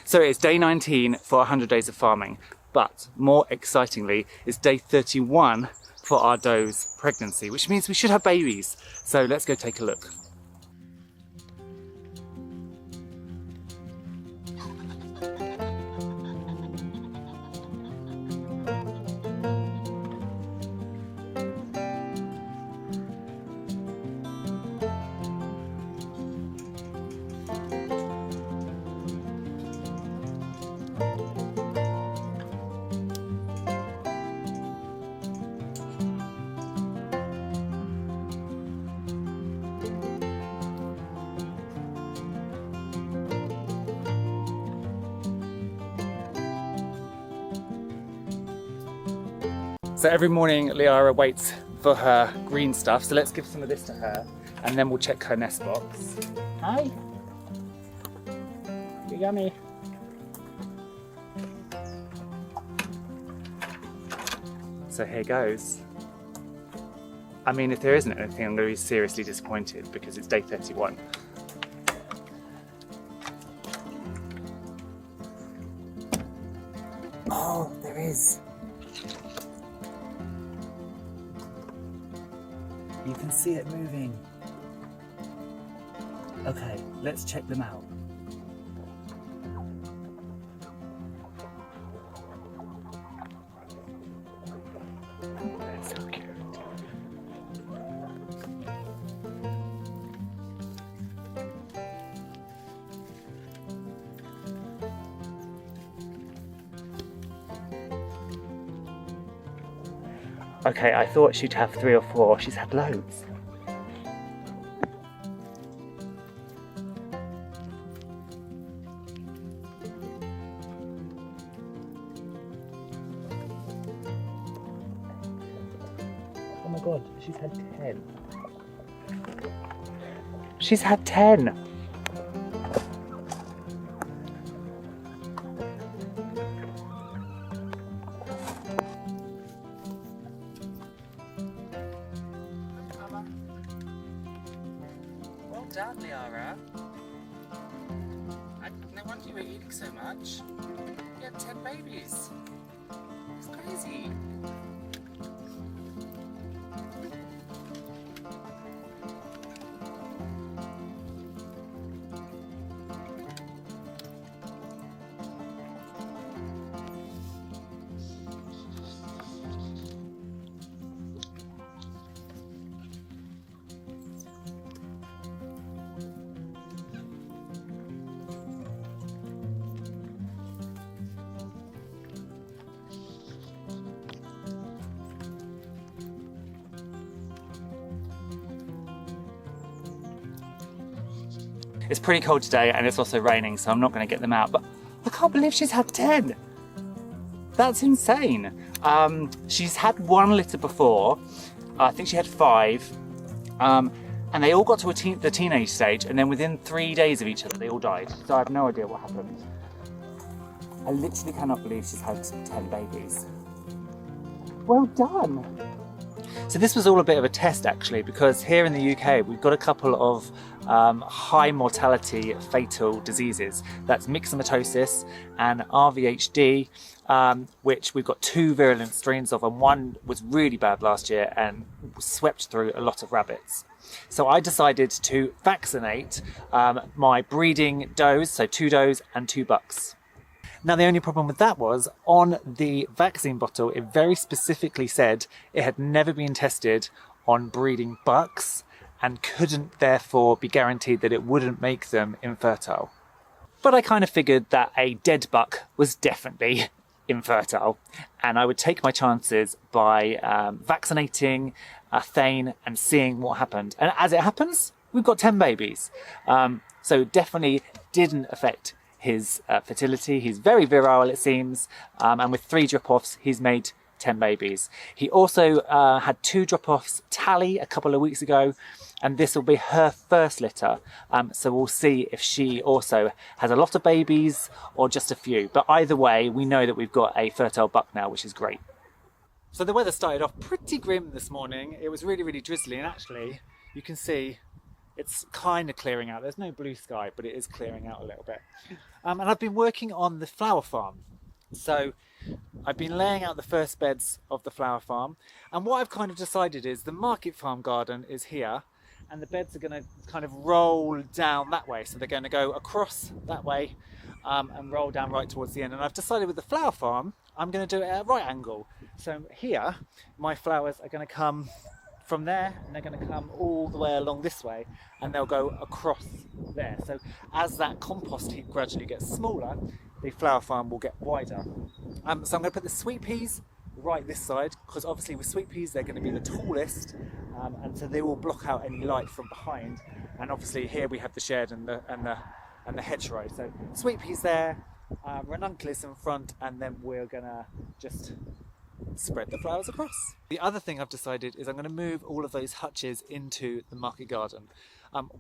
So it's day 19 for 100 days of farming, but more excitingly, it's day 31 for our doe's pregnancy, which means we should have babies. So let's go take a look. So every morning Liara waits for her green stuff, so let's give some of this to her and then we'll check her nest box. Hi! You're yummy! So here goes. I mean, if there isn't anything, I'm going to be seriously disappointed because it's day 31. Oh, there is! You can see it moving. Okay, let's check them out. They're so cute. Okay, I thought she'd have 3 or 4. She's had loads. Oh my god, she's had 10. She's had 10! Well done, Liara. No wonder you were eating so much. You had 10 babies. It's crazy. It's pretty cold today and it's also raining, so I'm not going to get them out, but I can't believe she's had 10. That's insane. She's had 1 litter before. I think she had 5. And they all got to the teenage stage, and then within 3 days of each other, they all died. So I have no idea what happened. I literally cannot believe she's had 10 babies. Well done. So this was all a bit of a test actually, because here in the UK we've got a couple of high mortality fatal diseases. That's myxomatosis and RVHD, which we've got 2 virulent strains of, and one was really bad last year and swept through a lot of rabbits. So I decided to vaccinate my breeding does, so 2 does and 2 bucks. Now the only problem with that was, on the vaccine bottle it very specifically said it had never been tested on breeding bucks and couldn't therefore be guaranteed that it wouldn't make them infertile. But I kind of figured that a dead buck was definitely infertile, and I would take my chances by vaccinating a thane and seeing what happened. And as it happens, we've got 10 babies. So definitely didn't affect his fertility. He's very virile, it seems, and with 3 drop-offs he's made 10 babies. He also had 2 drop-offs tally a couple of weeks ago, and this will be her first litter, so we'll see if she also has a lot of babies or just a few. But either way, we know that we've got a fertile buck now, which is great. So the weather started off pretty grim this morning. It was really, really drizzly, and actually you can see It's kind of clearing out. There's no blue sky, but it is clearing out a little bit. And I've been working on the flower farm. So I've been laying out the first beds of the flower farm. And what I've kind of decided is the market farm garden is here, and the beds are going to kind of roll down that way. So they're going to go across that way and roll down right towards the end. And I've decided with the flower farm, I'm going to do it at a right angle. So here, my flowers are going to come from there, and they're going to come all the way along this way, and they'll go across there. So as that compost heap gradually gets smaller, the flower farm will get wider. So I'm going to put the sweet peas right this side, because obviously with sweet peas they're going to be the tallest, and so they will block out any light from behind. And obviously here we have the shed and the hedgerow. So sweet peas there, ranunculus in front, and then we're gonna just spread the flowers across. The other thing I've decided is I'm going to move all of those hutches into the market garden.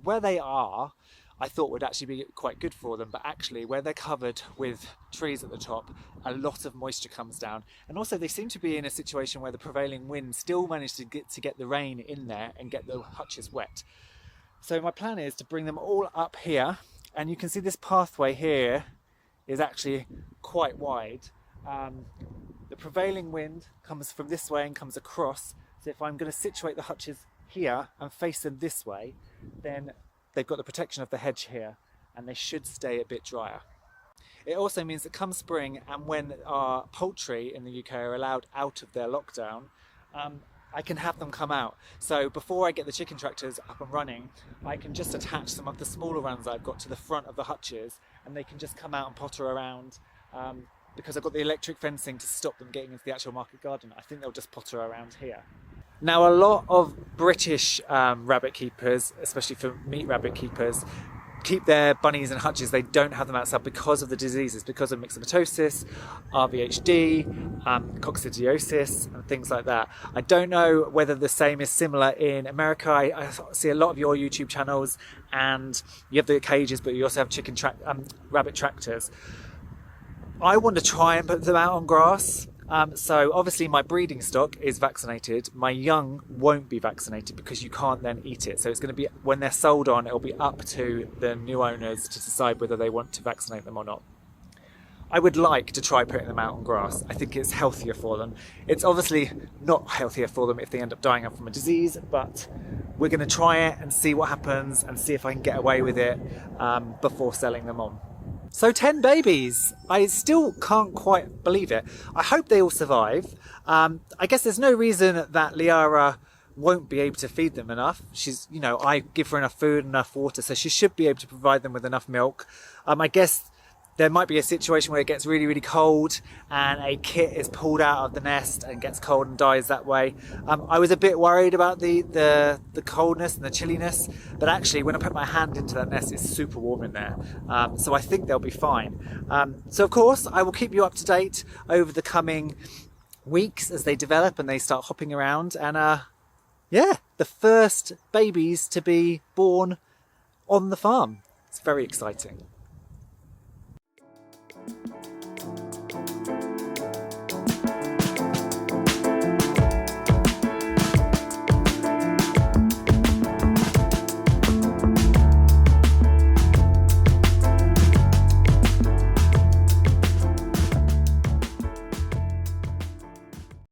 Where they are, I thought would actually be quite good for them, but actually where they're covered with trees at the top, a lot of moisture comes down. And also they seem to be in a situation where the prevailing wind still managed to get the rain in there and get the hutches wet. So my plan is to bring them all up here, and you can see this pathway here is actually quite wide. The prevailing wind comes from this way and comes across. So if I'm going to situate the hutches here and face them this way, then they've got the protection of the hedge here, and they should stay a bit drier. It also means that come spring, and when our poultry in the UK are allowed out of their lockdown, I can have them come out. So before I get the chicken tractors up and running, I can just attach some of the smaller ones I've got to the front of the hutches, and they can just come out and potter around. Because I've got the electric fencing to stop them getting into the actual market garden, I think they'll just potter around here. Now, a lot of British rabbit keepers, especially for meat rabbit keepers, keep their bunnies in hutches. They don't have them outside because of the diseases, because of myxomatosis, RVHD, coccidiosis, and things like that. I don't know whether the same is similar in America. I see a lot of your YouTube channels, and you have the cages, but you also have rabbit tractors. I want to try and put them out on grass. So obviously my breeding stock is vaccinated. My young won't be vaccinated because you can't then eat it. So it's going to be, when they're sold on, it'll be up to the new owners to decide whether they want to vaccinate them or not. I would like to try putting them out on grass. I think it's healthier for them. It's obviously not healthier for them if they end up dying from a disease, but we're going to try it and see what happens and see if I can get away with it before selling them on. So 10 babies. I still can't quite believe it. I hope they all survive. I guess there's no reason that Liara won't be able to feed them enough. She's, I give her enough food, enough water, so she should be able to provide them with enough milk. I guess there might be a situation where it gets really, really cold and a kit is pulled out of the nest and gets cold and dies that way. I was a bit worried about the coldness and the chilliness, but actually when I put my hand into that nest, it's super warm in there. So I think they'll be fine. So of course, I will keep you up to date over the coming weeks as they develop and they start hopping around. And the first babies to be born on the farm. It's very exciting.